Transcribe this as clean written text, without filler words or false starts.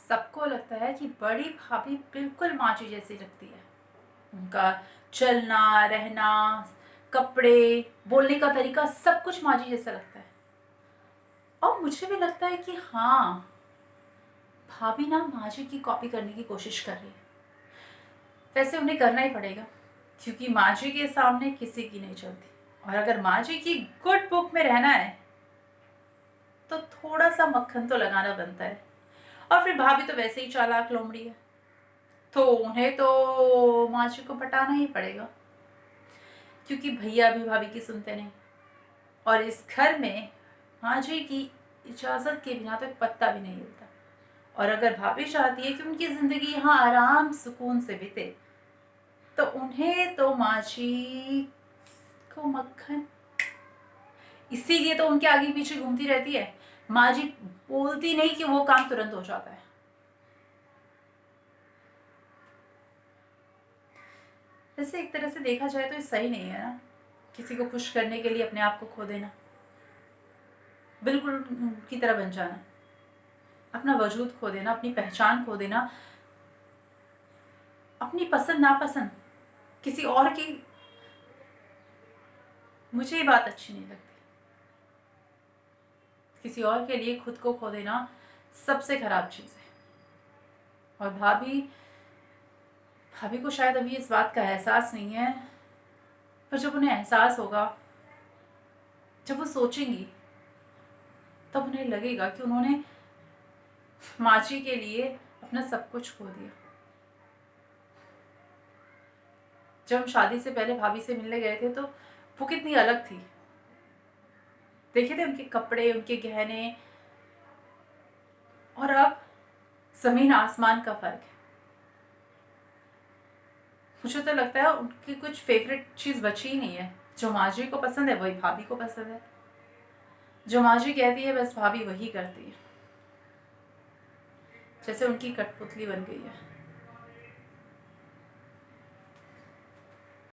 सबको लगता है कि बड़ी भाभी बिल्कुल माँ जी जैसी लगती है। उनका चलना, रहना, कपड़े, बोलने का तरीका सब कुछ माँ जी जैसा लगता है। और मुझे भी लगता है कि हाँ, भाभी ना माँ जी की कॉपी करने की कोशिश कर रही है। वैसे उन्हें करना ही पड़ेगा, क्योंकि माँ जी के सामने किसी की नहीं चलती। और अगर माँ जी की गुड बुक में रहना है तो थोड़ा सा मक्खन तो लगाना बनता है। और फिर भाभी तो वैसे ही चालाक लोमड़ी है, तो उन्हें तो माँ जी को पटाना ही पड़ेगा, क्योंकि भैया भी भाभी की सुनते नहीं। और इस घर में माँ जी की इजाज़त के बिना तो एक पत्ता भी नहीं हिलता। और अगर भाभी चाहती है कि उनकी ज़िंदगी यहाँ आराम सुकून से बीते, तो उन्हें तो माँ जी को मक्खन, इसीलिए तो उनके आगे पीछे घूमती रहती है। माँ जी बोलती नहीं कि वो काम तुरंत हो जाता है। वैसे एक तरह से देखा जाए तो ये सही नहीं है ना, किसी को खुश करने के लिए अपने आप को खो देना, बिल्कुल उनकी तरह बन जाना, अपना वजूद खो देना, अपनी पहचान खो देना, अपनी पसंद नापसंद किसी और की। मुझे ये बात अच्छी नहीं लगती। किसी और के लिए खुद को खो देना सबसे खराब चीज़ है। और भाभी भाभी को शायद अभी इस बात का एहसास नहीं है, पर जब उन्हें एहसास होगा, जब वो सोचेंगी, तब उन्हें लगेगा कि उन्होंने माँ जी के लिए अपना सब कुछ खो दिया। जब हम शादी से पहले भाभी से मिलने गए थे तो वो कितनी अलग थी। देखे थे उनके कपड़े, उनके गहने, और अब जमीन आसमान का फर्क है। मुझे तो लगता है उनकी कुछ फेवरेट चीज़ बची ही नहीं है। जो माँ जी को पसंद है वही भाभी को पसंद है, जो माँ जी कहती है बस भाभी वही करती है, जैसे उनकी कठपुतली बन गई है।